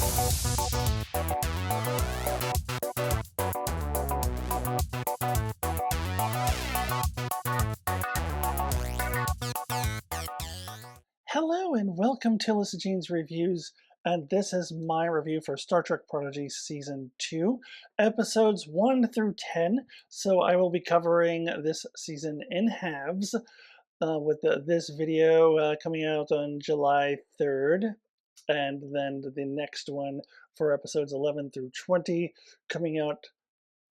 Hello and welcome to Alyssa Jean's Reviews, and this is my review for Star Trek Prodigy Season 2, Episodes 1 through 10. So I will be covering this season in halves, with this video coming out on July 3rd, and then the next one for Episodes 11 through 20 coming out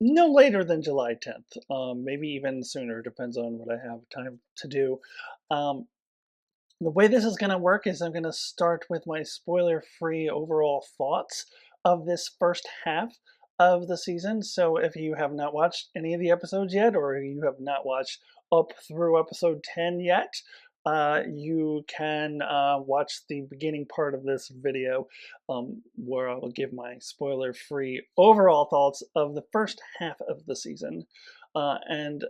no later than July 10th, maybe even sooner, depends on what I have time to do. The way this is going to work is I'm going to start with my spoiler-free overall thoughts of this first half of the season. So if you have not watched any of the episodes yet, or you have not watched up through episode 10 yet, you can watch the beginning part of this video where I will give my spoiler-free overall thoughts of the first half of the season. And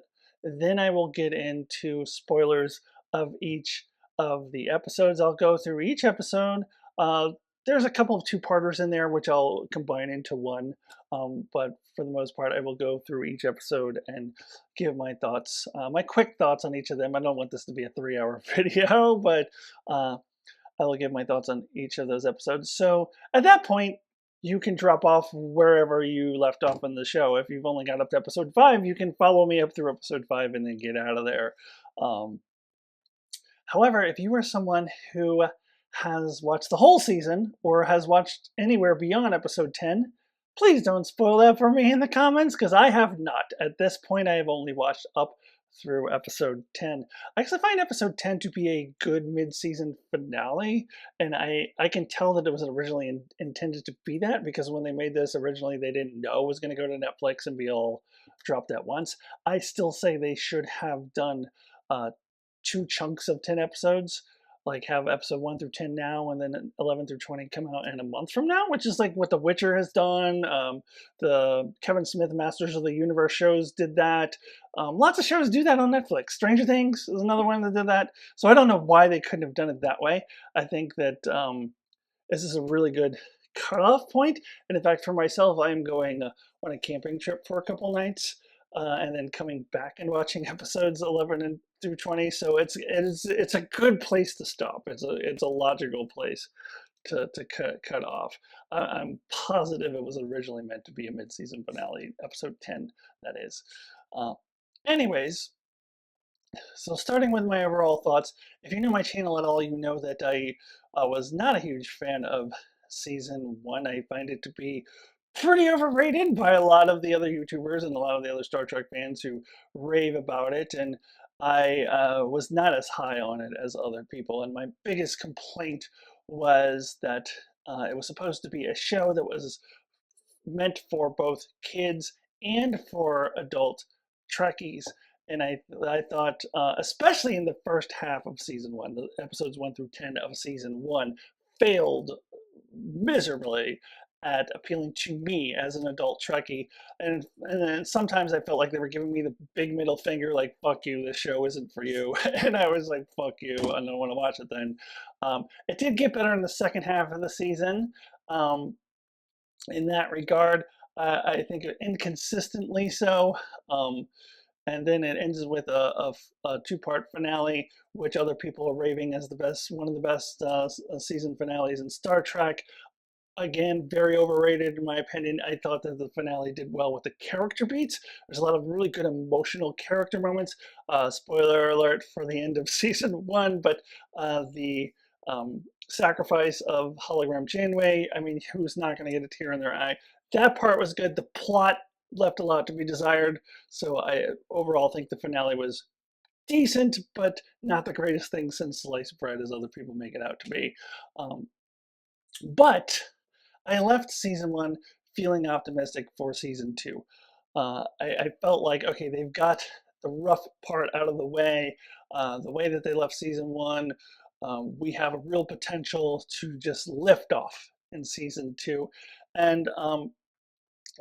then I will get into spoilers of each of the episodes. I'll go through each episode. There's a couple of two-parters in there which I'll combine into one, but for the most part I will go through each episode and give my thoughts, my quick thoughts on each of them. I don't want this to be a 3-hour video, but I will give my thoughts on each of those episodes. So at that point, you can drop off wherever you left off in the show. If you've only got up to episode 5, you can follow me up through episode 5 and then get out of there. However, if you are someone who has watched the whole season or has watched anywhere beyond episode 10, please don't spoil that for me in the comments, because I have not. At this point, I have only watched up through episode 10. I actually find episode 10 to be a good mid-season finale, and I can tell that it was originally intended to be that, because when they made this originally, they didn't know it was going to go to Netflix and be all dropped at once. I still say they should have done 2 chunks of 10 episodes, like have episode 1 through 10 now and then 11 through 20 come out in a month from now, which is like what The Witcher has done. The Kevin Smith Masters of the Universe shows did that. Lots of shows do that on Netflix. Stranger Things is another one that did that. So I don't know why they couldn't have done it that way. I think that this is a really good cutoff point. And in fact, for myself, I am going on a camping trip for a couple nights. And then coming back and watching episodes 11 through 20, so it's a good place to stop. It's a logical place to cut off. I'm positive it was originally meant to be a mid-season finale, episode 10, that is. Anyways, so starting with my overall thoughts, if you know my channel at all, you know that I was not a huge fan of season 1. I find it to be pretty overrated by a lot of the other YouTubers and a lot of the other Star Trek fans who rave about it, and I was not as high on it as other people. And my biggest complaint was that it was supposed to be a show that was meant for both kids and for adult Trekkies. And I thought, especially in the first half of season 1, the episodes 1 through 10 of season 1 failed miserably at appealing to me as an adult Trekkie. And then sometimes I felt like they were giving me the big middle finger, like, fuck you, this show isn't for you. And I was like, fuck you, I don't want to watch it then. It did get better in the second half of the season. In that regard, I think inconsistently so. And then it ends with a 2-part finale, which other people are raving as the best, one of the best season finales in Star Trek. Again, very overrated in my opinion. I thought that the finale did well with the character beats. There's a lot of really good emotional character moments. Spoiler alert for the end of season 1, but the sacrifice of hologram Janeway, I mean, who's not going to get a tear in their eye? That part was good. The plot left a lot to be desired, so I overall think the finale was decent, but not the greatest thing since sliced bread, as other people make it out to be. But I left season 1 feeling optimistic for season 2. I felt like, okay, they've got the rough part out of the way that they left season 1, we have a real potential to just lift off in season 2. And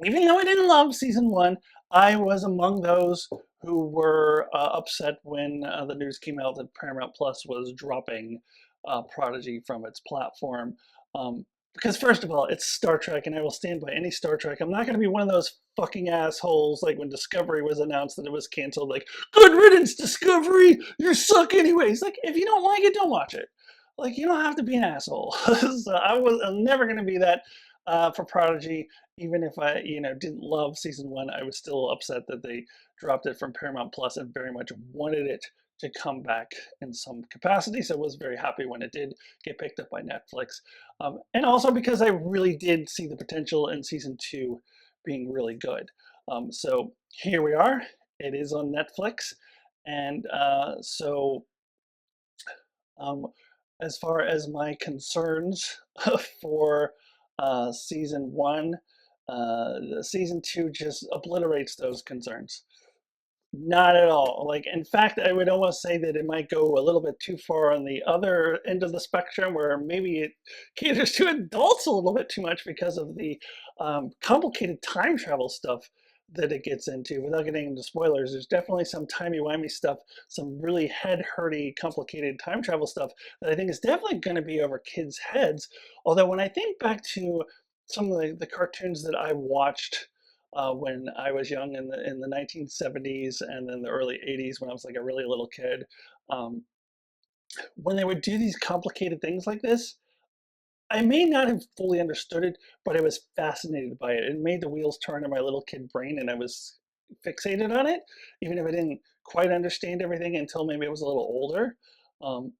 even though I didn't love season 1, I was among those who were upset when the news came out that Paramount Plus was dropping Prodigy from its platform. because first of all, it's Star Trek, and I will stand by any Star Trek. I'm not going to be one of those fucking assholes like when Discovery was announced that it was canceled. Like, good riddance, Discovery. You suck anyways. Like, if you don't like it, don't watch it. Like, you don't have to be an asshole. So I'm never going to be that for Prodigy. Even if I, didn't love season one, I was still upset that they dropped it from Paramount Plus and very much wanted it to come back in some capacity. So I was very happy when it did get picked up by Netflix. And also because I really did see the potential in season two being really good. So here we are. It is on Netflix. And um, as far as my concerns for season one, season two just obliterates those concerns. Not at all. Like, in fact, I would almost say that it might go a little bit too far on the other end of the spectrum, where maybe it caters to adults a little bit too much because of the complicated time travel stuff that it gets into. Without getting into spoilers, there's definitely some timey-wimey stuff, some really head-hurty, complicated time travel stuff that I think is definitely going to be over kids' heads. Although when I think back to some of the cartoons that I watched when I was young in the 1970s and then the early 80s when I was like a really little kid. Um, when they would do these complicated things like this, I may not have fully understood it, but I was fascinated by it. It made the wheels turn in my little kid brain, and I was fixated on it, even if I didn't quite understand everything until maybe I was a little older. Um,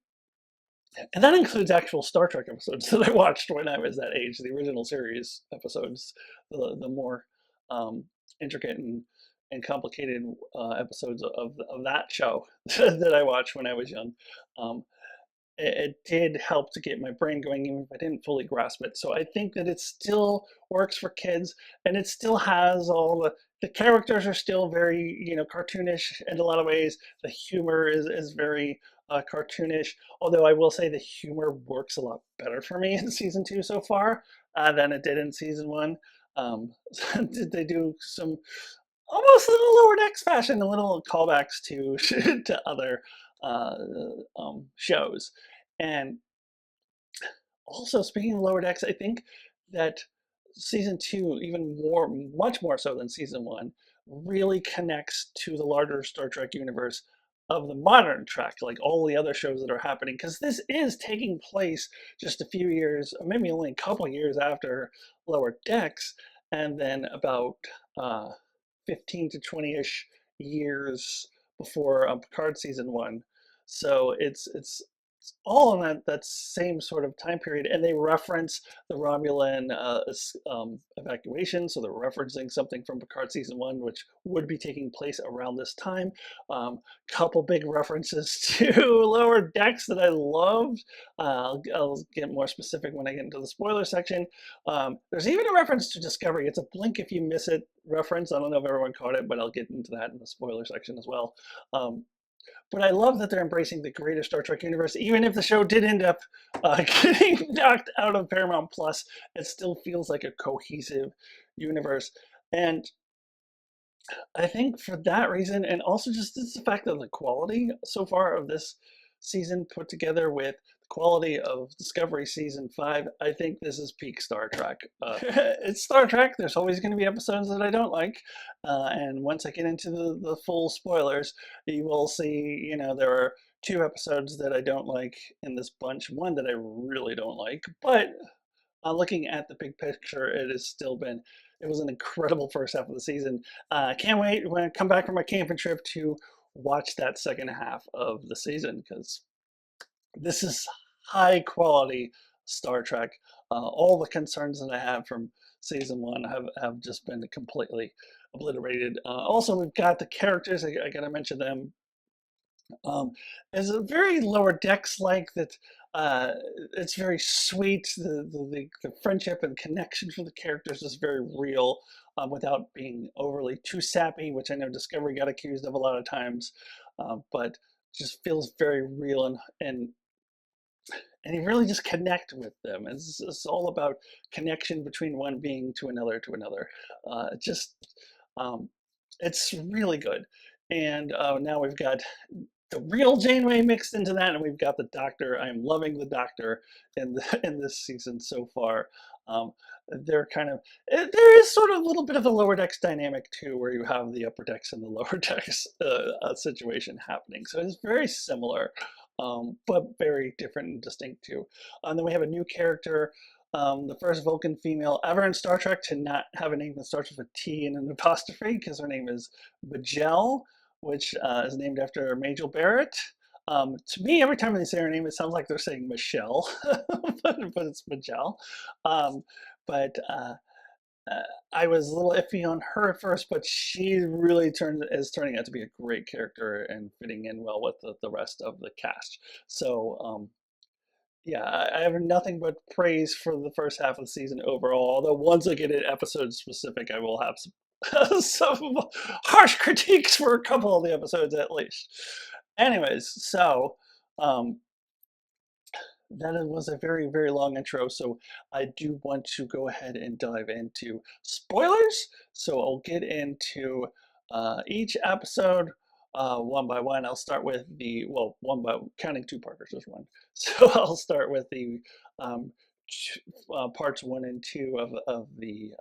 and that includes actual Star Trek episodes that I watched when I was that age, the original series episodes, the more um, intricate and complicated episodes of that show that I watched when I was young. Um, it did help to get my brain going, even if I didn't fully grasp it. So I think that it still works for kids, and it still has all the characters are still very, cartoonish in a lot of ways. The humor is very cartoonish. Although I will say the humor works a lot better for me in season two so far than it did in season one. Um, did they do some almost in a lower decks fashion, a little callbacks to to other uh, shows. And also, speaking of lower decks, I think that season two, even more, much more so than season one, really connects to the larger Star Trek universe of the modern Trek, like all the other shows that are happening, because this is taking place just a few years, or maybe only a couple years after Lower Decks, and then about uh, 15 to 20-ish years before Picard season one. So it's all in that same sort of time period, and they reference the Romulan evacuation, so they're referencing something from Picard season one, which would be taking place around this time. Couple big references to Lower Decks that I loved. I'll get more specific when I get into the spoiler section. There's even a reference to Discovery. It's a blink if you miss it reference. I don't know if everyone caught it, but I'll get into that in the spoiler section as well. Um, but I love that they're embracing the greater Star Trek universe. Even if the show did end up getting knocked out of Paramount Plus, it still feels like a cohesive universe. And I think for that reason, and also just the fact that the quality so far of this season put together with the quality of Discovery season five, I think this is peak Star Trek. It's Star Trek. There's always going to be episodes that I don't like, and once I get into the full spoilers, you will see. There are two episodes that I don't like in this bunch. One that I really don't like, but looking at the big picture, it was an incredible first half of the season. Can't wait when I come back from my camping trip to watch that second half of the season because this is high quality Star Trek. All the concerns that I have from season one have just been completely obliterated. Also, we've got the characters, I gotta mention them. Um, as a very lower decks like that, it's very sweet. The friendship and connection for the characters is very real, without being overly too sappy, which I know Discovery got accused of a lot of times, but just feels very real and you really just connect with them. It's all about connection between one being to another to another. Just um, it's really good. And now we've got the real Janeway mixed into that, and we've got the Doctor. I am loving the Doctor in in this season so far. They're kind of there is sort of a little bit of a lower decks dynamic too, where you have the upper decks and the lower decks situation happening. So it's very similar, but very different and distinct too. And then we have a new character, the first Vulcan female ever in Star Trek to not have a name that starts with a T and an apostrophe, because her name is Bajel, which is named after Majel Barrett. To me, every time they say her name, it sounds like they're saying Michelle, but it's Bajel. Um, but uh, I was a little iffy on her at first, but she really is turning out to be a great character and fitting in well with the rest of the cast. So yeah, I have nothing but praise for the first half of the season overall. Although once I get it episode specific, I will have some harsh critiques for a couple of the episodes at least. Anyways, so um, that was a very, very long intro, so I do want to go ahead and dive into spoilers. So I'll get into each episode one by one. I'll start with well, one by counting two-parters as one. So I'll start with the um, parts one and two of the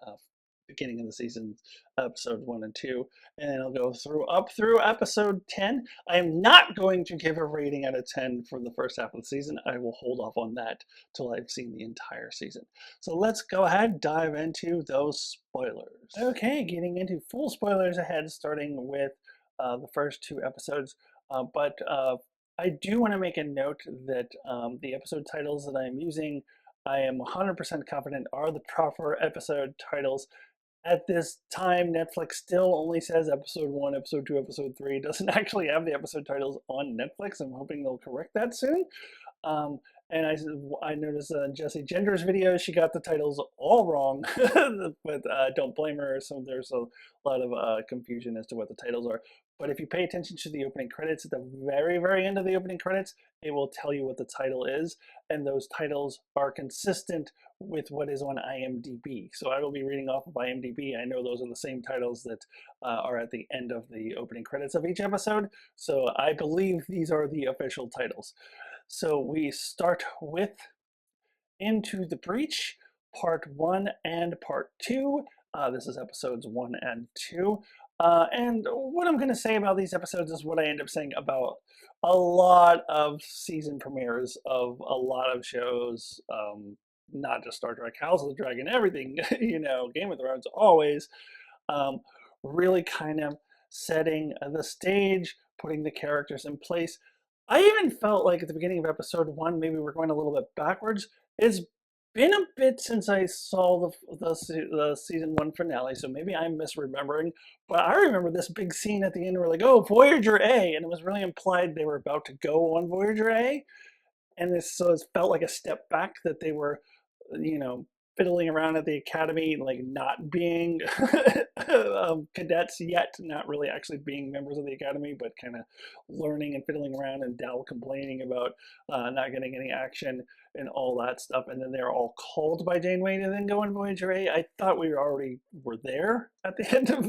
beginning of the season, episode one and two, and then I'll go up through episode 10. I am not going to give a rating out of 10 for the first half of the season. I will hold off on that till I've seen the entire season. So let's go ahead, dive into those spoilers. Okay, getting into full spoilers ahead, starting with the first two episodes. But I do want to make a note that the episode titles that I'm using, I am 100% confident are the proper episode titles. At this time, Netflix still only says episode one, episode two, episode three. It doesn't actually have the episode titles on Netflix. I'm hoping they'll correct that soon. Um, and I noticed in Jessie Gender's video, she got the titles all wrong, but don't blame her. So there's a lot of confusion as to what the titles are. But if you pay attention to the opening credits, at the very, very end of the opening credits, it will tell you what the title is. And those titles are consistent with what is on IMDb. So I will be reading off of IMDb. I know those are the same titles that are at the end of the opening credits of each episode. So I believe these are the official titles. So we start with Into the Breach, part one and part two. This is episodes one and two. And what I'm going to say about these episodes is what I end up saying about a lot of season premieres of a lot of shows, not just Star Trek, House of the Dragon, everything, Game of Thrones, always um, really kind of setting the stage, putting the characters in place. I even felt like at the beginning of episode one, maybe we're going a little bit backwards. It's been a bit since I saw the season one finale, so maybe I'm misremembering. But I remember this big scene at the end where like, oh, Voyager A, and it was really implied they were about to go on Voyager A, and so it felt like a step back that they were, you know, fiddling around at the academy, like not being cadets yet, not really actually being members of the academy, but kind of learning and fiddling around, and Dal complaining about not getting any action and all that stuff. And then they're all called by Janeway to then go on Voyager A. I thought we already were there at the end of,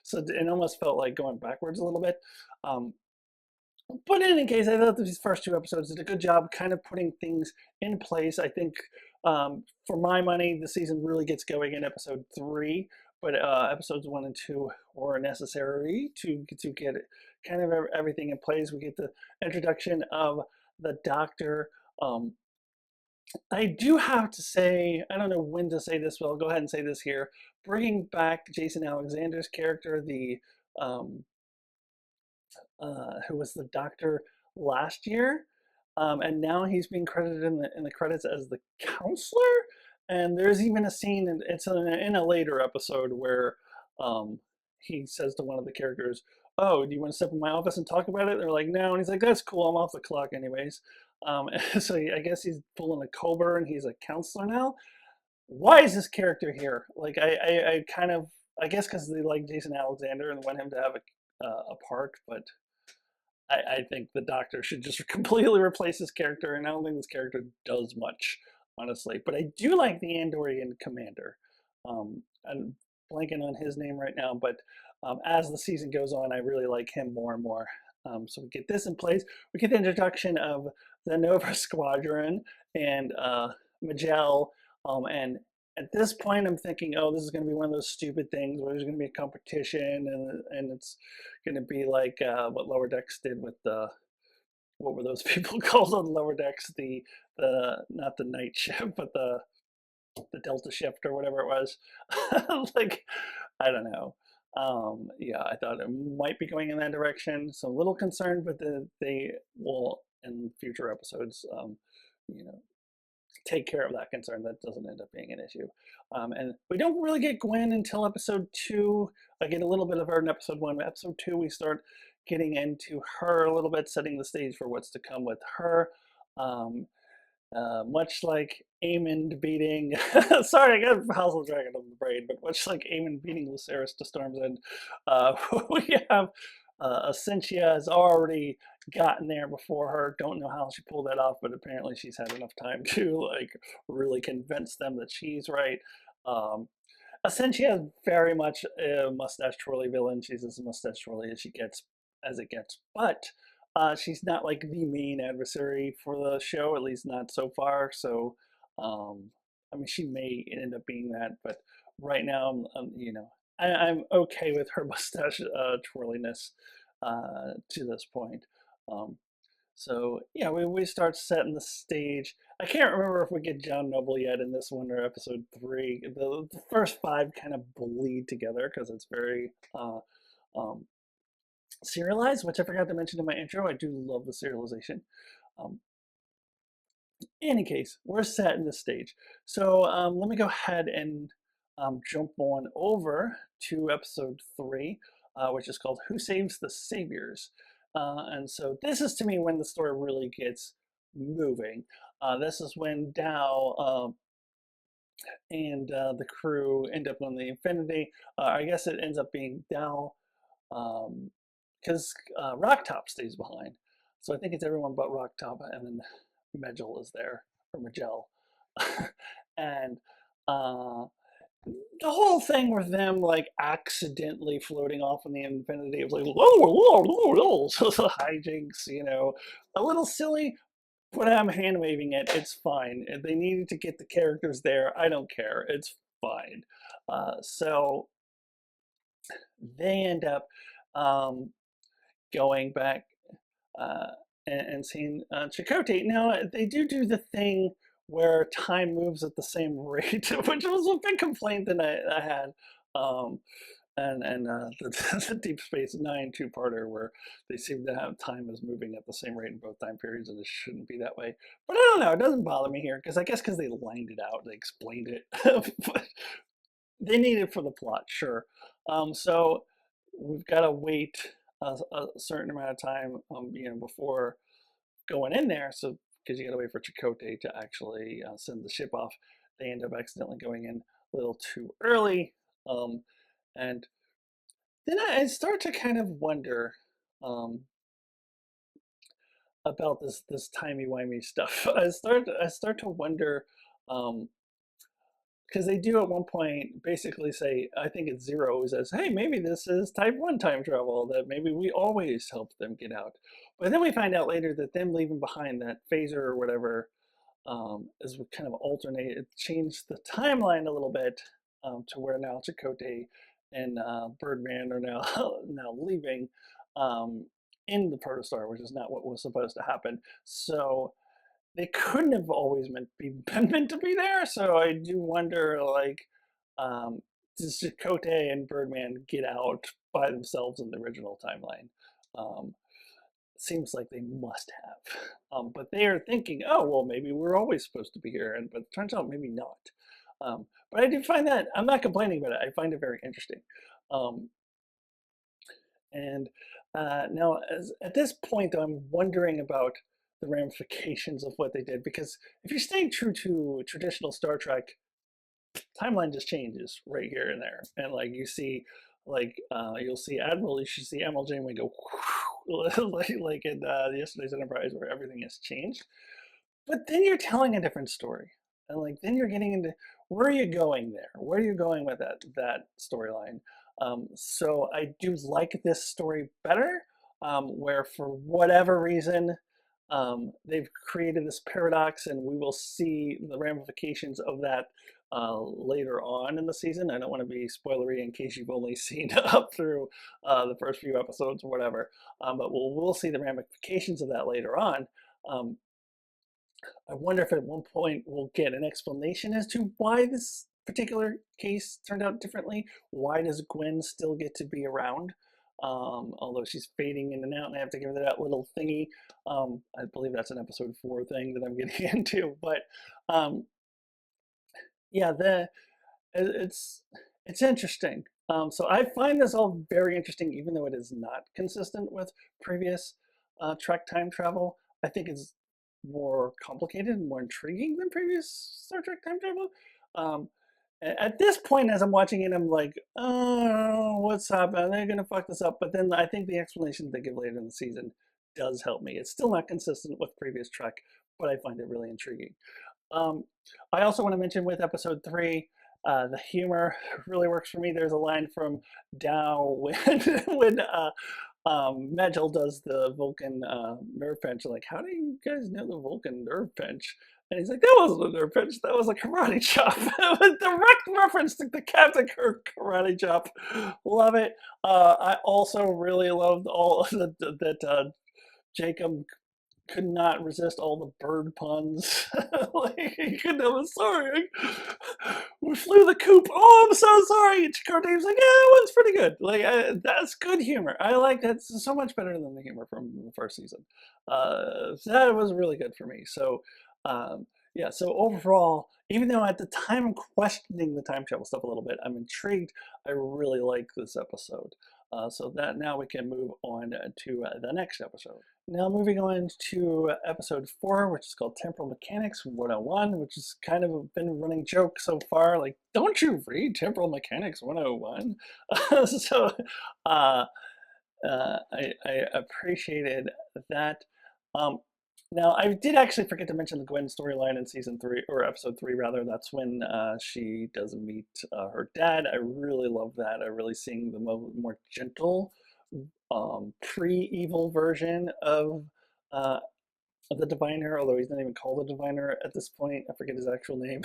so it almost felt like going backwards a little bit. But in any case, I thought these first two episodes did a good job kind of putting things in place. I think, for my money, the season really gets going in episode three, but episodes one and two were necessary to get kind of everything in place. We get the introduction of the Doctor. I do have to say, I don't know when to say this, but I'll go ahead and say this here. Bringing back Jason Alexander's character, the who was the Doctor last year, and now he's being credited in the credits as the counselor. And there's even a scene, and it's in a later episode where he says to one of the characters, "Oh, do you want to step in my office and talk about it?" They're like, "No," and he's like, "That's cool. I'm off the clock anyways." So I guess he's pulling a Colbert, and he's a counselor now. Why is this character here? Like, I kind of, I guess because they like Jason Alexander and want him to have a part, but I think the Doctor should just completely replace this character, and I don't think this character does much, honestly. But I do like the Andorian commander. I'm blanking on his name right now, but as the season goes on, I really like him more and more. So we get this in place. We get the introduction of the Nova Squadron and Majel and At this point, I'm thinking, oh, this is going to be one of those stupid things where there's going to be a competition, and it's going to be like what Lower Decks did with the, what were those people called on Lower Decks? The not the night shift, but the Delta shift or whatever it was. Like, I don't know. Yeah, I thought it might be going in that direction. So a little concerned, but they will in future episodes, you know, take care of that concern. That doesn't end up being an issue. And we don't really get Gwen until episode 2. I get a little bit of her in episode 1. Episode 2, we start getting into her a little bit, setting the stage for what's to come with her. Much like Aemond beating, sorry, I got House of the Dragon on the brain, but much like Aemond beating Lucerys to Storm's End, we have Essentia has already gotten there before her. Don't know how she pulled that off, but apparently she's had enough time to like really convince them that she's right. Um, Essentia is very much a mustache twirly villain. She's as mustache twirly as she gets, as it gets, but she's not like the main adversary for the show, at least not so far. So, I mean, she may end up being that, but right now, you know, I'm okay with her mustache twirliness to this point. Um, so yeah, we start setting the stage. I can't remember if we get John Noble yet in this one or episode 3. The first 5 kind of bleed together because it's very um, serialized, which I forgot to mention in my intro. I do love the serialization. Um, any case, we're setting the stage. So let me go ahead and jump on over to episode 3, which is called Who Saves the Saviors? And so this is to me when the story really gets moving. This is when Dow and the crew end up on the Infinity. I guess it ends up being Dow because Rock Top stays behind. So I think it's everyone but Rock Top, and then Megel is there, or Magel. And uh, the whole thing with them like accidentally floating off in the Infinity, it was like, whoa, whoa, whoa, whoa, so hijinks, you know, a little silly, but I'm hand waving it. It's fine. If they needed to get the characters there, I don't care. It's fine. So they end up um, going back uh, and seeing Chakotay. Now they do the thing where time moves at the same rate, which was a big complaint that I had. Um, and the Deep Space Nine two-parter where they seem to have time is moving at the same rate in both time periods, and it shouldn't be that way. But I don't know. It doesn't bother me here because I guess because they lined it out, they explained it. But they need it for the plot, sure. So we've got to wait a certain amount of time, you know, before going in there. So because you got to wait for Chakotay to actually send the ship off, they end up accidentally going in a little too early, and then I start to kind of wonder um, about this timey wimey stuff. I start to wonder. Because they do at one point basically say, I think it's Zero who says, hey, maybe this is type 1 time travel, that maybe we always help them get out. But then we find out later that them leaving behind that phaser or whatever is kind of alternate. It changed the timeline a little bit to where now Chakotay and Birdman are now now leaving um, in the protostar, which is not what was supposed to happen. So they couldn't have always meant to be there. So I do wonder, like, um, does Chakotay and Birdman get out by themselves in the original timeline? Um, seems like they must have. But they are thinking, oh well, maybe we're always supposed to be here, and but it turns out maybe not. But I do find that I'm not complaining about it. I find it very interesting. Um, and now, at this point, I'm wondering about the ramifications of what they did because if you're staying true to traditional Star Trek, timeline just changes right here and there, and like you see, like you'll see Admiral, you should see Admiral Janeway go like in yesterday's Enterprise where everything has changed. But then you're telling a different story, and like then you're getting into where are you going there? Where are you going with that storyline? So I do like this story better, where for whatever reason they've created this paradox, and we will see the ramifications of that later on in the season. I don't want to be spoilery in case you've only seen up through the first few episodes or whatever, but we'll see the ramifications of that later on. Um, I wonder if at one point we'll get an explanation as to why this particular case turned out differently. Why does Gwen still get to be around? Although she's fading in and out, and I have to give her that little thingy. I believe that's an episode 4 thing that I'm getting into. But um, yeah, it's it's interesting. So I find this all very interesting, even though it is not consistent with previous Trek time travel. I think it's more complicated and more intriguing than previous Star Trek time travel. Um, at this point, as I'm watching it, I'm like, oh, what's up? Are they gonna fuck this up? But then I think the explanation they give later in the season does help me. It's still not consistent with previous Trek, but I find it really intriguing. Um, I also want to mention with episode 3, the humor really works for me. There's a line from Dow when Magel does the Vulcan nerve pinch. Like, how do you guys know the Vulcan nerve pinch? And he's like, that wasn't a nerve pinch, that was a karate chop. Direct reference to the Captain Kirk karate chop. Love it. I also really loved all that Jacob could not resist all the bird puns. Like, he couldn't have a sorry. We flew the coop. Oh, I'm so sorry. And Dave's like, yeah, that one's pretty good. Like, that's good humor. I like that so much better than the humor from the first season. That was really good for me. So, yeah, so overall, even though at the time I'm questioning the time travel stuff a little bit, I'm intrigued. I really like this episode. So that now we can move on to the next episode. Now moving on to episode 4, which is called Temporal Mechanics 101, which has kind of been a running joke so far. Like, don't you read Temporal Mechanics 101? So uh, I appreciated that. Um, now, I did actually forget to mention the Gwen storyline in season 3, or episode 3 rather. That's when she does meet her dad. I really love that. I really seeing the more gentle, pre-evil version uh, of the diviner, although he's not even called a diviner at this point. I forget his actual name,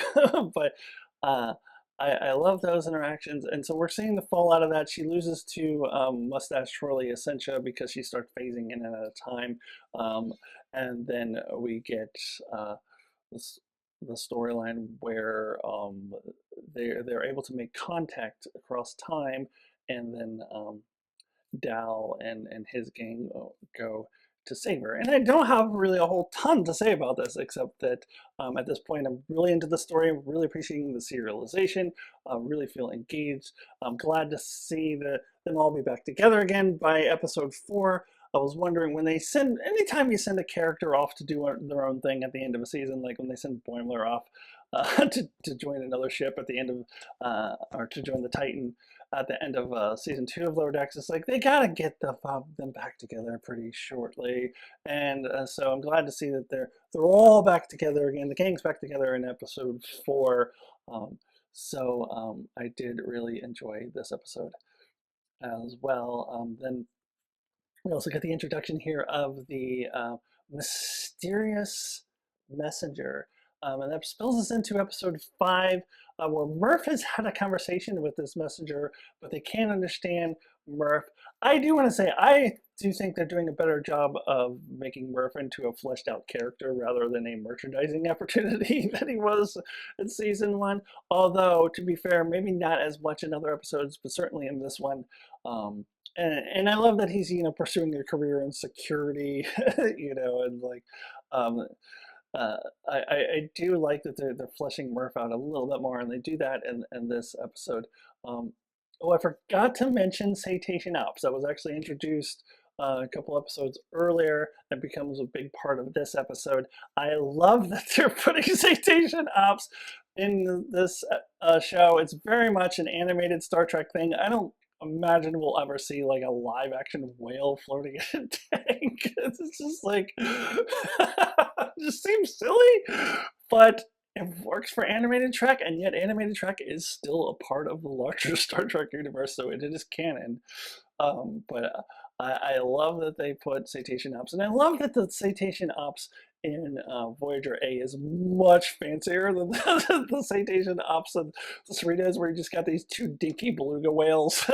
but uh, I love those interactions, and so we're seeing the fallout of that. She loses to Mustache Twirly Essentia because she starts phasing in and out of time, and then we get this the storyline where they're able to make contact across time, and then Dal and his gang go to save her. And I don't have really a whole ton to say about this, except that at this point I'm really into the story, I'm really appreciating the serialization, really feel engaged. I'm glad to see them all be back together again by episode 4. I was wondering when they send, anytime you send a character off to do their own thing at the end of a season, like when they send Boimler off to join another ship at the end of, or to join the Titan, at the end of season 2 of Lower Decks, it's like they gotta get them back together pretty shortly, and so I'm glad to see that they're all back together again. The gang's back together in episode 4, I did really enjoy this episode as well. Then we also get the introduction here of the mysterious messenger. And that spills us into episode 5, where Murph has had a conversation with this messenger, but they can't understand Murph. I do want to say, I do think they're doing a better job of making Murph into a fleshed out character rather than a merchandising opportunity that he was in season 1. Although, to be fair, maybe not as much in other episodes, but certainly in this one. And I love that he's pursuing a career in security, and like um, I do like that they're fleshing Murph out a little bit more, and they do that in this episode. Oh, I forgot to mention Citation Ops. That was actually introduced a couple episodes earlier and becomes a big part of this episode. I love that they're putting Citation Ops in this show. It's very much an animated Star Trek thing. I don't imagine we'll ever see like a live action whale floating in a tank. It's just like it just seems silly, but it works for animated Trek, and yet animated Trek is still a part of the larger Star Trek universe, so it is canon. But I love that they put Citation Ops, and I love that the Citation Ops in Voyager A is much fancier than the citation opposite the Cerritos, where you just got these two dinky beluga whales.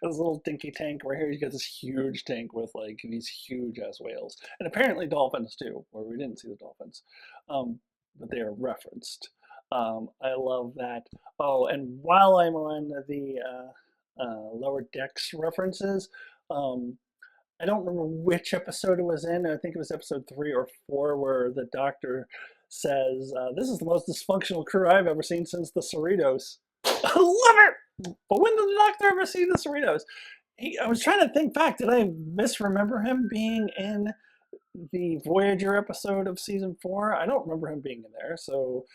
This little dinky tank. Right here, you got this huge tank with like these huge ass whales, and apparently dolphins too, where we didn't see the dolphins, but they are referenced. I love that. Oh, and while I'm on the lower decks references, um, I don't remember which episode it was in. I think it was episode 3 or 4, where the doctor says, "This is the most dysfunctional crew I've ever seen since the Cerritos." I love it. But when did the doctor ever see the Cerritos? I was trying to think back. Did I misremember him being in the Voyager episode of season 4? I don't remember him being in there. So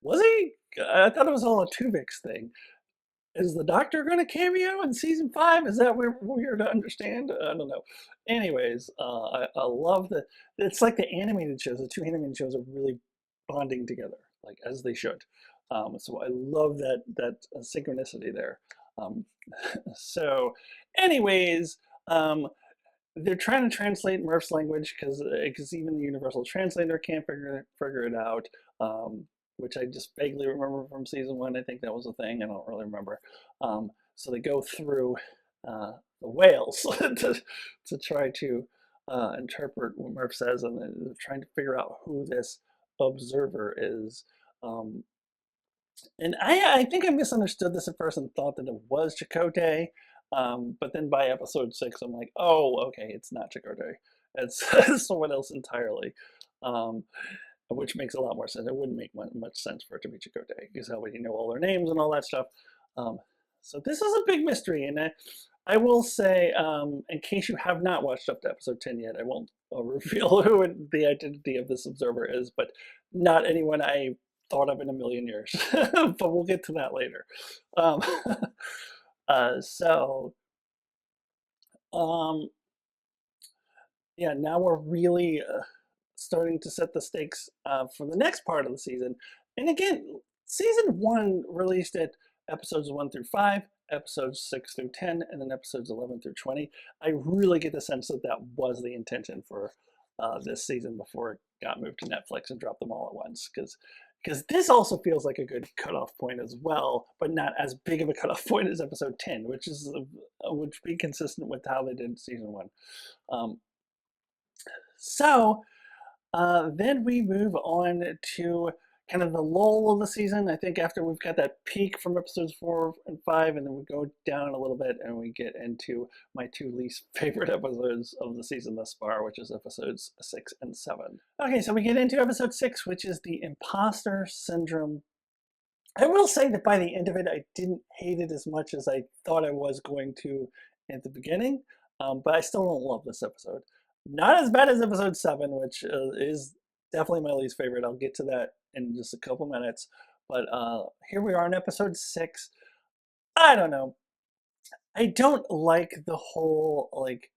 was he? I thought it was all a Tuvix thing. Is the Doctor going to cameo in season 5? Is that weird to understand? I don't know. Anyways, I love that. It's like the animated shows. The two animated shows are really bonding together, like as they should. So I love that synchronicity there. Um, so, anyways, um, they're trying to translate Murph's language because even the universal translator can't figure it out, which I just vaguely remember from season 1. I think that was a thing. I don't really remember. So they go through the whales to try to interpret what Murph says, and they're trying to figure out who this observer is. Um, and I think I misunderstood this at first and thought that it was Chakotay. But then by episode 6, I'm like, oh, okay, it's not Chakotay. It's someone else entirely, um, which makes a lot more sense. It wouldn't make much sense for it to be Chakotay because how would you know all their names and all that stuff? Um, so this is a big mystery, and I will say, in case you have not watched up to episode 10 yet, I won't reveal who the identity of this observer is, but not anyone I thought of in a million years. But we'll get to that later. Um, so, um, yeah, now we're really starting to set the stakes for the next part of the season. And again, season 1 released it episodes 1 through 5, episodes 6 through 10, and then episodes 11 through 20. I really get the sense that that was the intention for this season before it got moved to Netflix and dropped them all at once. Because this also feels like a good cutoff point as well, but not as big of a cutoff point as episode 10, which would be consistent with how they did season 1. Um, so then we move on to kind of the lull of the season. I think after we've got that peak from episodes 4 and 5, and then we go down a little bit and we get into my two least favorite episodes of the season thus far, which is episodes 6 and 7. Okay, so we get into episode 6, which is the imposter syndrome. I will say that by the end of it, I didn't hate it as much as I thought I was going to at the beginning, but I still don't love this episode. Not as bad as episode 7, which is definitely my least favorite. I'll get to that in just a couple minutes. But here we are in episode 6. I don't know. I don't like the whole, like,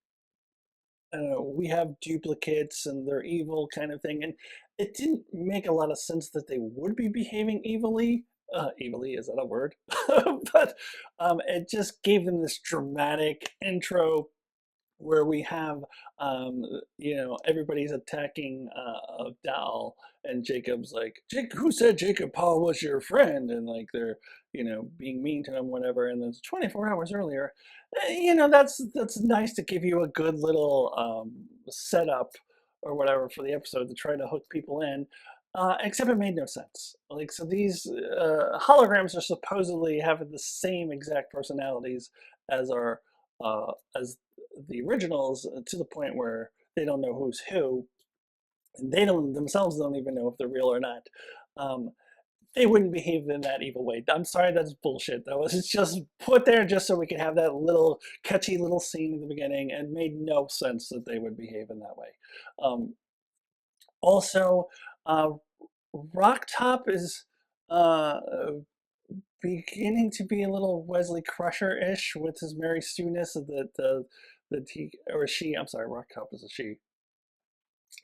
I don't know, we have duplicates and they're evil kind of thing. And it didn't make a lot of sense that they would be behaving evilly. Evilly, is that a word? But it just gave them this dramatic intro where we have, everybody's attacking Dal, and Jacob's like, Jake, who said Jacob Paul was your friend? And like they're, being mean to him, whatever. And then 24 hours earlier, that's nice to give you a good little setup or whatever for the episode to try to hook people in. Except it made no sense. Like, so these holograms are supposedly having the same exact personalities as our as the originals, to the point where they don't know who's who, and they don't even know if they're real or not. Um, they wouldn't behave in that evil way. I'm sorry, that's bullshit. That was just put there just so we could have that little catchy little scene in the beginning, and made no sense that they would behave in that way. Also, uh, Rock Top is uh, beginning to be a little Wesley Crusher-ish with his Mary Sue-ness, that he or she. I'm sorry, Rock Top is a she.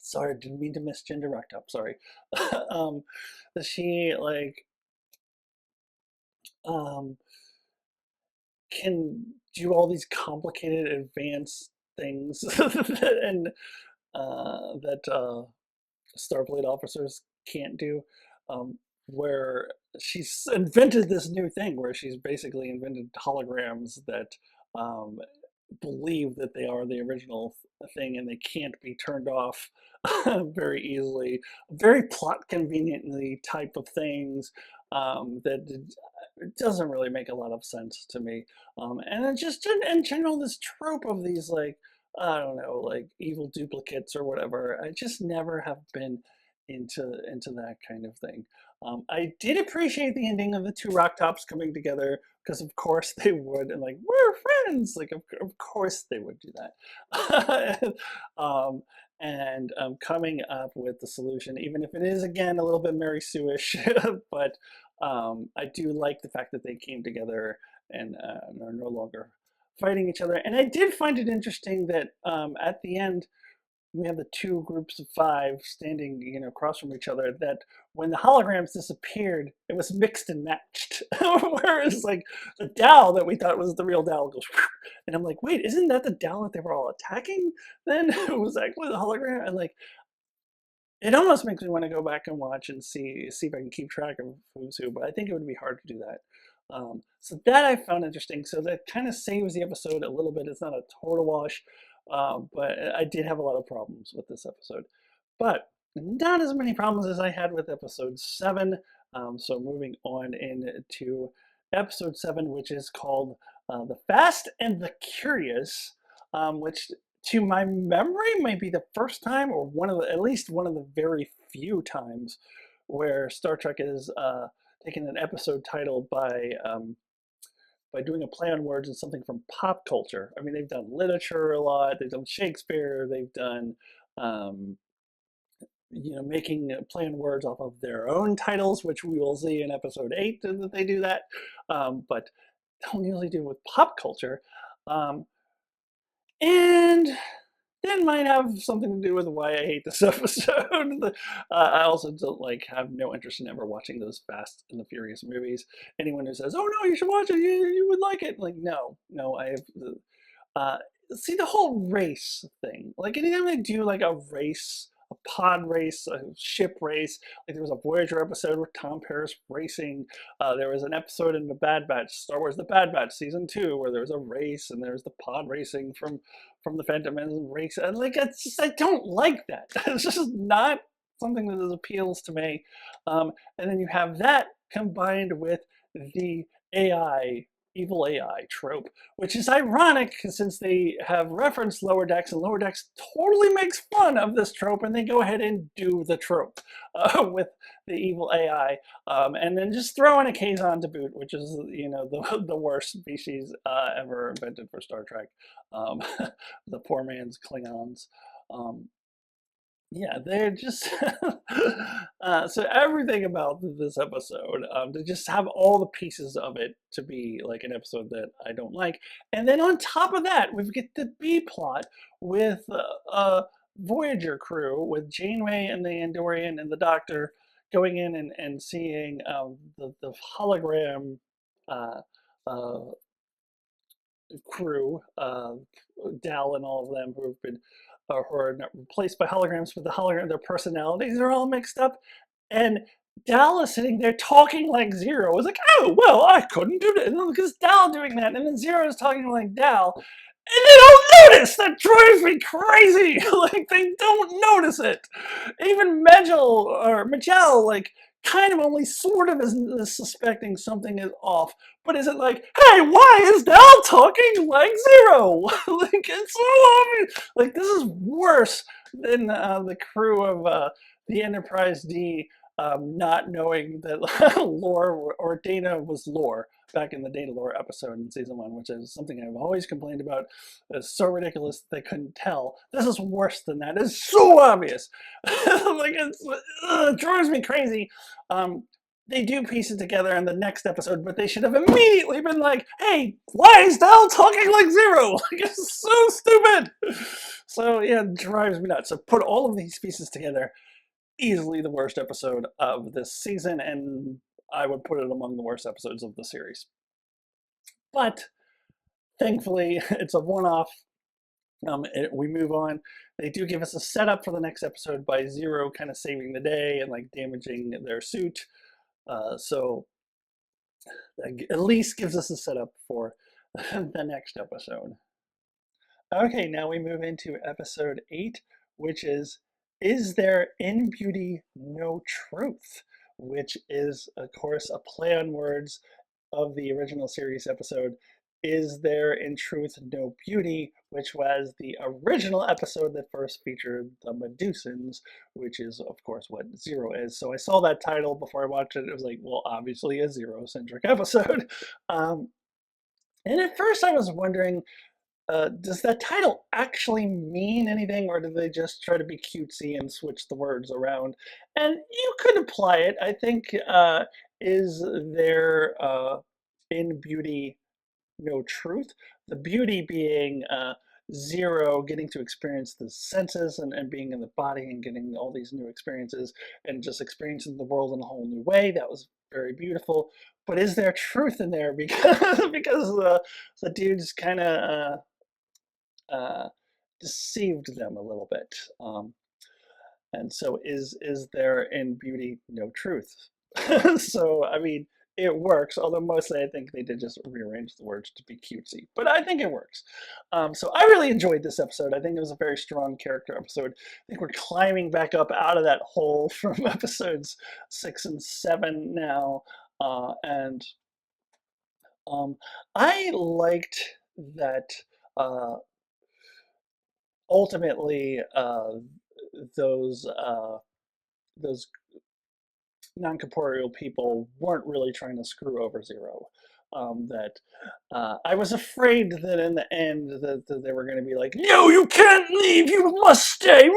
Sorry, didn't mean to misgender Rock Top. Sorry. That she like um can do all these complicated advanced things and that Starfleet officers can't do, where she's invented this new thing where she's basically invented holograms that um, believe that they are the original thing and they can't be turned off very easily. Very plot conveniently type of things that it doesn't really make a lot of sense to me. And then just in general, this trope of these like I don't know, like evil duplicates or whatever. I just never have been into that kind of thing. I did appreciate the ending of the two rock tops coming together because of course they would, and like we're friends. Like of course they would do that. Coming up with the solution, even if it is again a little bit Mary Sue-ish, but I do like the fact that they came together and are no longer fighting each other. And I did find it interesting that at the end we have the two groups of five standing, across from each other. That when the holograms disappeared, it was mixed and matched. Whereas like the Dow that we thought was the real Dow goes, and I'm like, wait, isn't that the Dow that they were all attacking? Then it was actually the hologram, and like it almost makes me want to go back and watch and see if I can keep track of who's who, but I think it would be hard to do that. So that I found interesting. So that kind of saves the episode a little bit. It's not a total wash, but I did have a lot of problems with this episode. But not as many problems as I had with episode 7. So moving on into episode 7, which is called The Fast and the Curious, which to my memory might be the first time or at least one of the very few times where Star Trek is taking an episode title by doing a play on words and something from pop culture. I mean, they've done literature a lot. They've done Shakespeare. They've done um, making play on words off of their own titles, which we will see in episode 8 that they do that. But don't usually do it with pop culture. And that might have something to do with why I hate this episode. I also don't have no interest in ever watching those Fast and the Furious movies. Anyone who says, "Oh no, you should watch it. You would like it," like no, I have. Uh, See the whole race thing. Like anytime they do like a race, a pod race, a ship race. Like there was a Voyager episode with Tom Paris racing. There was an episode in the Bad Batch, Star Wars: The Bad Batch season 2, where there was a race and there's the pod racing from the Phantom Menace race. And like I don't like that. It's just not something that appeals to me. And then you have that combined with the AI evil AI trope, which is ironic since they have referenced Lower Decks, and Lower Decks totally makes fun of this trope, and they go ahead and do the trope with the evil AI, and then just throw in a Kazon to boot, which is the worst species ever invented for Star Trek. Um, the poor man's Klingons. Um, yeah, they're just so everything about this episode, to just have all the pieces of it to be like an episode that I don't like, and then on top of that, we get the B plot with Voyager crew with Janeway and the Andorian and the Doctor going in and seeing the hologram uh, uh, crew, Dal and all of them who have been who are replaced by holograms, but the hologram, their personalities are all mixed up. And Dal is sitting there talking like Zero. It's like, oh, well, I couldn't do that. Because Dal doing that. And then Zero is talking like Dal. And they don't notice! That drives me crazy! Like, they don't notice it! Even Majel, like, kind of only sort of is suspecting something is off. But is it like, hey, why is Dal talking like Zero? Like, it's so obvious! Like, this is worse than the crew of the Enterprise D not knowing that Lore or Dana was Lore back in the Data Lore episode in season 1, which is something I've always complained about. It's so ridiculous that they couldn't tell. This is worse than that. It's so obvious. Like it drives me crazy. They do piece it together in the next episode, but they should have immediately been like, "Hey, why is Dal talking like Zero?" Like it's so stupid. So yeah, it drives me nuts. So put all of these pieces together. Easily the worst episode of this season, and I would put it among the worst episodes of the series. But thankfully, it's a one-off. We move on. They do give us a setup for the next episode by Zero kind of saving the day and like damaging their suit. So at least gives us a setup for the next episode. Okay, now we move into episode 8, which is there in beauty no truth? Which is, of course, a play on words of the original series episode, Is There in Truth No Beauty? Which was the original episode that first featured the Medusans, which is, of course, what Zero is. So I saw that title before I watched it. It was like, well, obviously a Zero-centric episode. Um, and at first I was wondering, does that title actually mean anything, or do they just try to be cutesy and switch the words around? And you could apply it. I think, is there in beauty no truth? The beauty being Zero getting to experience the senses and being in the body and getting all these new experiences and just experiencing the world in a whole new way. That was very beautiful. But is there truth in there? Because the dude's kind of uh, deceived them a little bit. And so is there in beauty no truth? So I mean, it works, although mostly I think they did just rearrange the words to be cutesy, but I think it works. So I really enjoyed this episode. I think it was a very strong character episode. I think we're climbing back up out of that hole from episodes 6 and 7 now. And I liked that uh, ultimately those those non-corporeal people weren't really trying to screw over Zero. That I was afraid that in the end that they were going to be like, no, you can't leave, you must stay.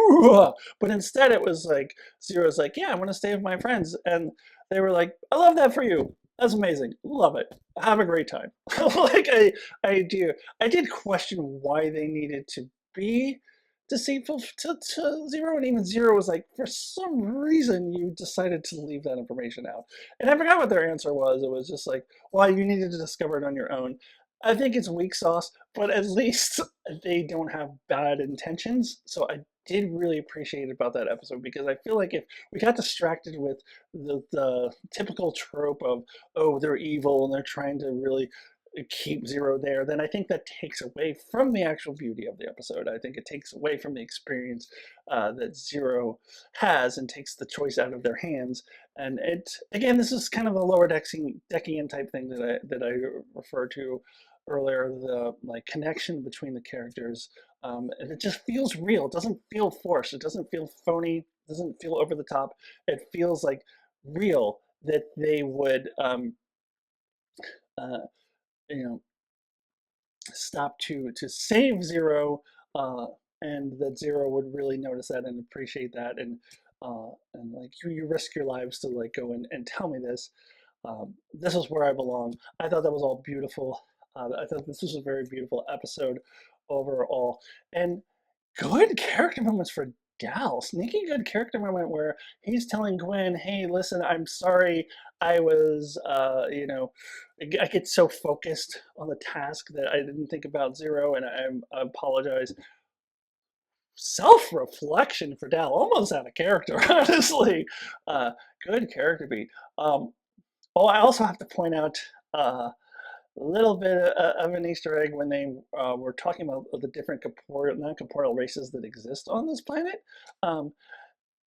But instead it was like Zero's like, yeah, I want to stay with my friends, and they were like, I love that for you. That's amazing. Love it. Have a great time. Like I did question why they needed to be deceitful to Zero, and even Zero was like, for some reason you decided to leave that information out. And I forgot what their answer was. It was just like, well, you needed to discover it on your own. I think it's weak sauce, but at least they don't have bad intentions. So I did really appreciate about that episode, because I feel like if we got distracted with the typical trope of, oh, they're evil and they're trying to really keep Zero there, then I think that takes away from the actual beauty of the episode. I think it takes away from the experience that Zero has and takes the choice out of their hands. And it, again, this is kind of a lower Deckian type thing that I referred to earlier. The like connection between the characters, and it just feels real. It doesn't feel forced. It doesn't feel phony. It doesn't feel over the top. It feels like real, that they would uh, you know stop to save Zero, uh, and that Zero would really notice that and appreciate that, and like you risk your lives to like go and tell me this. This is where I belong. I thought that was all beautiful. I thought this was a very beautiful episode overall, and good character moments for Dal. Sneaky good character moment where he's telling Gwen, "Hey, listen, I'm sorry. I was, I get so focused on the task that I didn't think about Zero, and I apologize." Self-reflection for Dal, almost out of character, honestly. Uh, Good character beat. Oh, I also have to point out a little bit of an Easter egg when they were talking about the different non-corporeal races that exist on this planet. Um,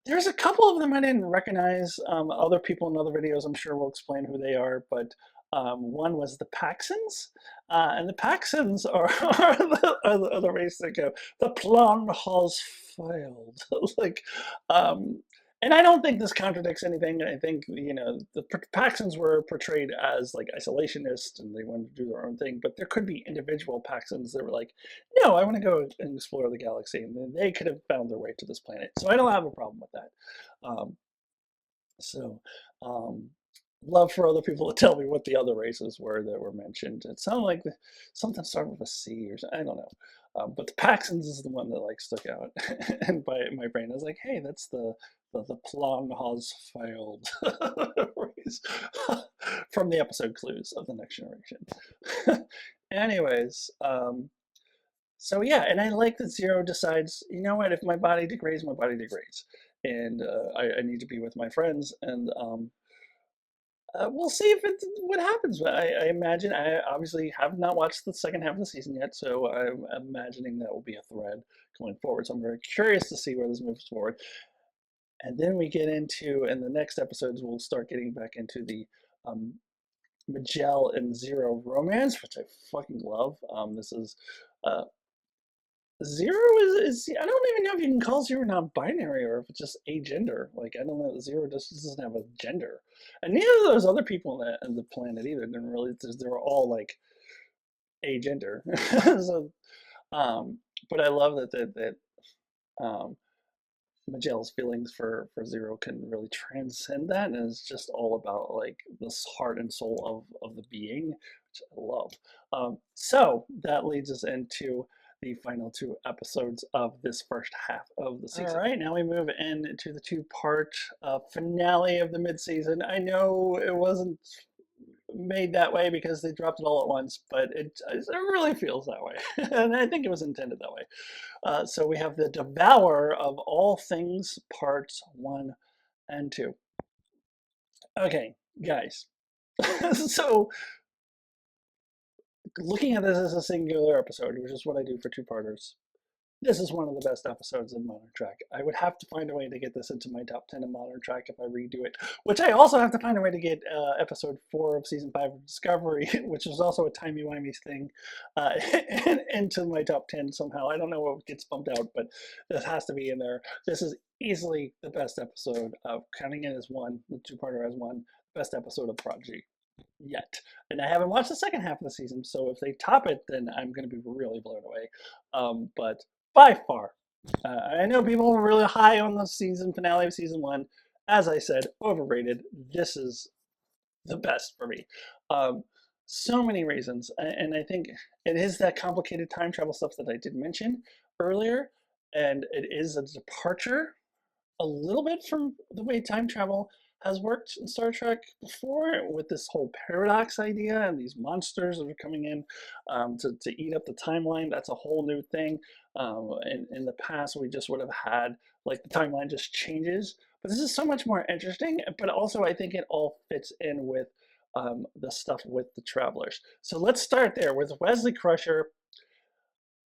there's a couple of them I didn't recognize. Other people in other videos, I'm sure, will explain who they are, but one was the Paxons, and the Paxons are, are the race that go, the plan has failed. Like, um, and I don't think this contradicts anything. I think, the Paxons were portrayed as like isolationists and they wanted to do their own thing, but there could be individual Paxons that were like, no, I want to go and explore the galaxy, and then they could have found their way to this planet. So I don't have a problem with that. Um, so, um, love for other people to tell me what the other races were that were mentioned. It sounded like something started with a C or something. I don't know. But the Paxons is the one that like stuck out, and by my brain I was like, hey, that's the plan has failed race from the episode Clues of the Next Generation. Anyways, So yeah, and I like that Zero decides, you know what, if my body degrades, my body degrades, and I need to be with my friends, and we'll see if it what happens. I imagine I obviously have not watched the second half of the season yet, so I'm imagining that will be a thread going forward. So I'm very curious to see where this moves forward. And then we get into, in the next episodes, we'll start getting back into the um, Miguel and Zero romance, which I fucking love. This is uh, Zero is I don't even know if you can call Zero non-binary or if it's just agender. Like I don't know, Zero just doesn't have a gender, and neither of those other people in the planet either didn't really. They were all like agender. So, um, but I love that Magel's feelings for Zero can really transcend that, and it's just all about like this heart and soul of the being, which I love. So that leads us into the final two episodes of this first half of the season. All right, now we move into the two-part finale of the mid-season. I know it wasn't made that way because they dropped it all at once, but it really feels that way, and I think it was intended that way. So we have the Devourer of all things, parts one and two. Okay, guys. So looking at this as a singular episode, which is what I do for two-parters, this is one of the best episodes in Modern Track. I would have to find a way to get this into my top 10 of Modern Track if I redo it, which I also have to find a way to get episode 4 of season 5 of Discovery, which was also a timey-wimey thing, uh, into my top 10 somehow. I don't know what gets bumped out, but this has to be in there. This is easily the best episode of, counting it as one, the two-parter as one, best episode of Prodigy yet. And I haven't watched the second half of the season, so if they top it, then I'm going to be really blown away. But by far, I know people were really high on the season finale of season one. As I said, overrated. This is the best for me. Um, so many reasons, and I think it is that complicated time travel stuff that I did mention earlier, and it is a departure a little bit from the way time travel has worked in Star Trek before, with this whole paradox idea and these monsters that are coming in to eat up the timeline. That's a whole new thing. In the past, we just would have had like the timeline just changes. But this is so much more interesting. But also, I think it all fits in with the stuff with the travelers. So let's start there with Wesley Crusher.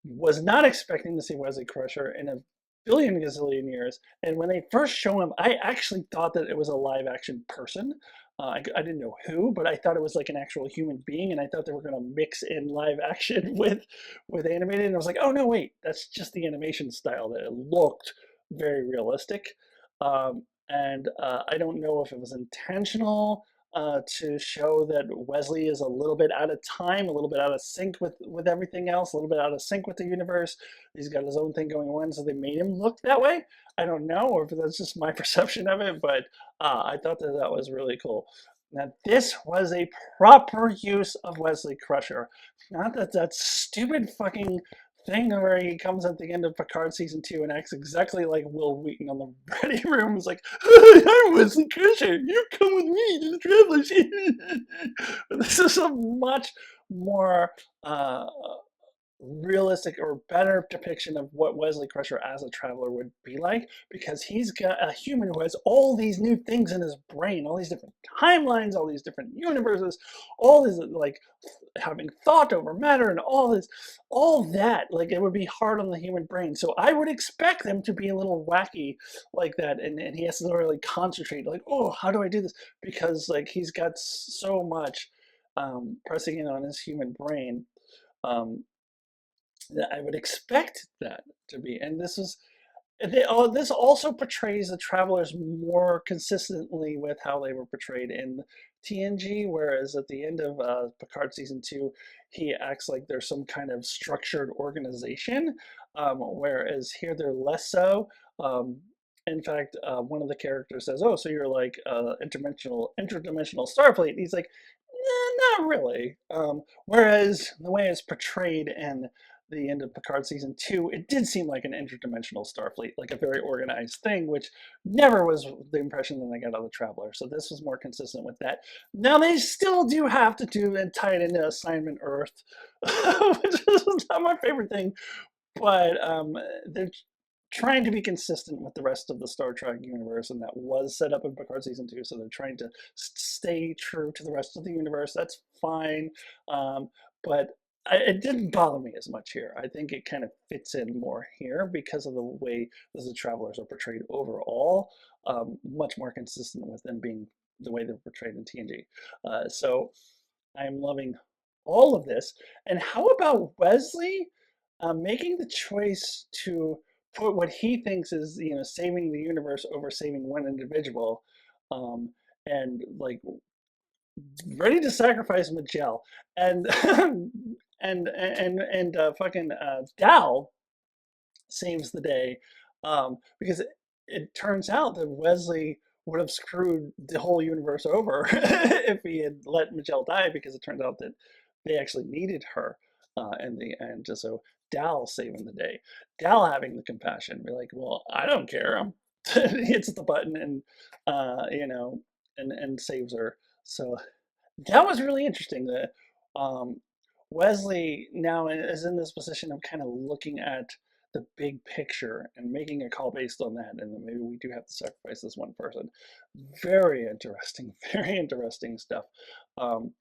Was not expecting to see Wesley Crusher in a billion gazillion years. And when they first show him, I actually thought that it was a live action person. I didn't know who, but I thought it was like an actual human being, and I thought they were going to mix in live action with animated. And I was like, oh no, wait, that's just the animation style. That it looked very realistic, and I don't know if it was intentional to show that Wesley is a little bit out of time, a little bit out of sync with everything else, a little bit out of sync with the universe. He's got his own thing going on, so they made him look that way. I don't know, or if that's just my perception of it, but I thought that that was really cool. Now, this was a proper use of Wesley Crusher. Not that stupid fucking thing where he comes at the end of Picard season 2 and acts exactly like Will Wheaton on the ready room. It's like, I'm Wesley Crusher. You come with me to the travelers. This is a much more realistic or better depiction of what Wesley Crusher as a traveler would be like, because he's got a human who has all these new things in his brain, all these different timelines, all these different universes, all these like having thought over matter and all that, like it would be hard on the human brain. So I would expect them to be a little wacky like that, and he has to really concentrate, like, oh, how do I do this? Because like he's got so much pressing in on his human brain. Um, that I would expect that to be. And this also portrays the travelers more consistently with how they were portrayed in TNG, whereas at the end of Picard season 2, he acts like there's some kind of structured organization, whereas here they're less so. In fact, one of the characters says, "Oh, so you're like interdimensional Starfleet?" And he's like, "Nah, not really." Whereas the way it's portrayed in the end of Picard season 2, it did seem like an interdimensional Starfleet, like a very organized thing, which never was the impression that I got of the Traveler. So this was more consistent with that. Now they still do have to do and tie it into Assignment Earth, which is not my favorite thing, but they're trying to be consistent with the rest of the Star Trek universe, and that was set up in Picard season 2. So they're trying to stay true to the rest of the universe. That's fine, but it didn't bother me as much here. I think it kind of fits in more here because of the way the Travelers are portrayed overall, much more consistent with them being the way they're portrayed in TNG. So I'm loving all of this. And how about Wesley making the choice to put what he thinks is, saving the universe over saving one individual, um, and like ready to sacrifice Magell, and fucking Dal saves the day, because it turns out that Wesley would have screwed the whole universe over if he had let Magell die, because it turns out that they actually needed her in the end. So Dal saving the day, Dal having the compassion, be like, well, I don't care. Hits the button and and saves her. So that was really interesting. That Wesley now is in this position of kind of looking at the big picture and making a call based on that, and maybe we do have to sacrifice this one person. Very interesting, very interesting stuff. Um,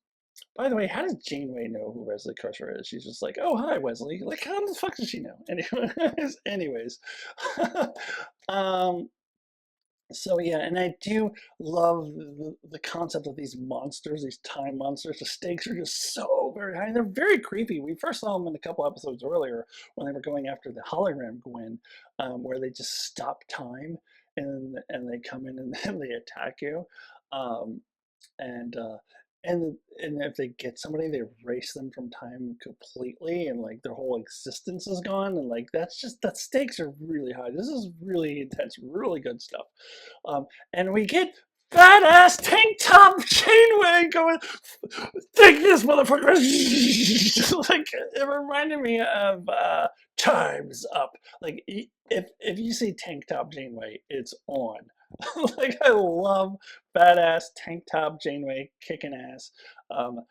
by the way, how does Janeway know who Wesley Crusher is? She's just like, "Oh, hi, Wesley." Like, how the fuck does she know? Anyways, um, so yeah, and I do love the concept of these monsters, these time monsters. The stakes are just so very high, and they're very creepy. We first saw them in a couple episodes earlier when they were going after the hologram Gwen, where they just stop time and they come in and then they attack you. Um, and and if they get somebody, they erase them from time completely, and like their whole existence is gone, and like that stakes are really high. This is really intense, really good stuff. And we get badass tank top chainway going. Take this, motherfucker! Like it reminded me of Time's Up. Like if you see tank top Janeway, it's on. Like I love badass tank top Janeway kicking ass. Um,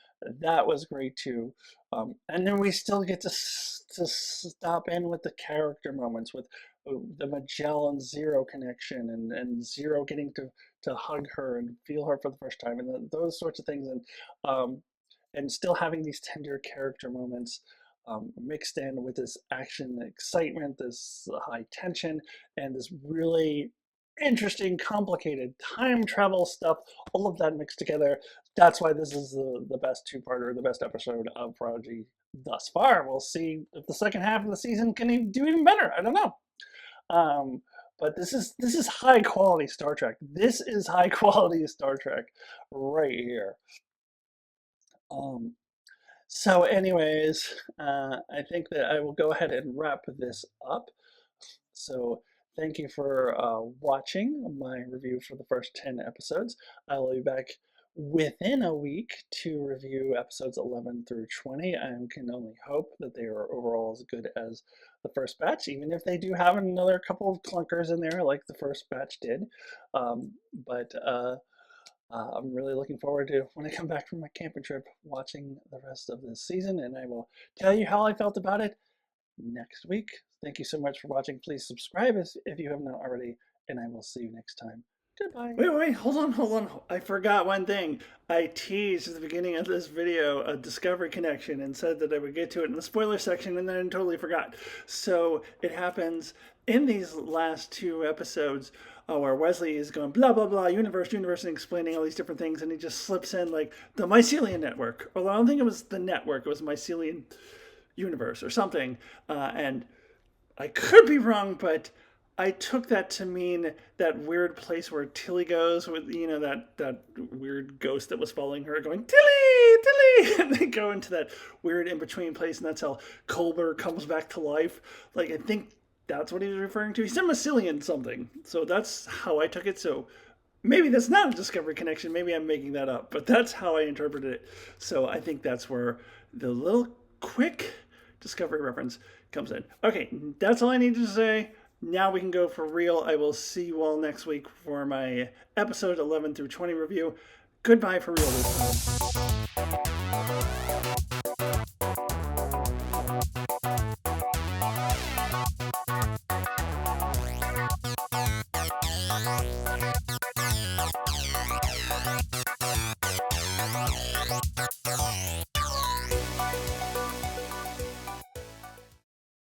that was great too. And then we still get to stop in with the character moments with the Magellan Zero connection, and Zero getting to hug her and feel her for the first time, and those sorts of things, and still having these tender character moments, mixed in with this action excitement, this high tension, and this really interesting, complicated time travel stuff, all of that mixed together. That's why this is the best two-parter, the best episode of Prodigy thus far. We'll see if the second half of the season can do even better. I don't know. But this is high quality Star Trek. This is high quality Star Trek right here. Um, so, anyways, I think that I will go ahead and wrap this up. So, thank you for watching my review for the first 10 episodes. I will be back within a week to review episodes 11 through 20. I can only hope that they are overall as good as the first batch, even if they do have another couple of clunkers in there like the first batch did. But I'm really looking forward to, when I come back from my camping trip, watching the rest of this season, and I will tell you how I felt about it next week. Thank you so much for watching. Please subscribe if you have not already, and I will see you next time. Goodbye. Wait, hold on. I forgot one thing. I teased at the beginning of this video a Discovery connection and said that I would get to it in the spoiler section, and then I totally forgot. So it happens in these last two episodes, where Wesley is going blah blah blah universe, and explaining all these different things, and he just slips in like the Mycelium network. Although I don't think it was the network, it was Mycelium universe or something. And I could be wrong, but I took that to mean that weird place where Tilly goes with, that weird ghost that was following her going, Tilly! And they go into that weird in-between place, and that's how Colbert comes back to life. Like, I think that's what he was referring to. He said Mycelium something. So that's how I took it. So maybe that's not a Discovery connection. Maybe I'm making that up. But that's how I interpreted it. So I think that's where the little quick Discovery reference comes in. Okay, that's all I needed to say. Now we can go for real. I will see you all next week for my episode 11 through 20 review. Goodbye for real this time.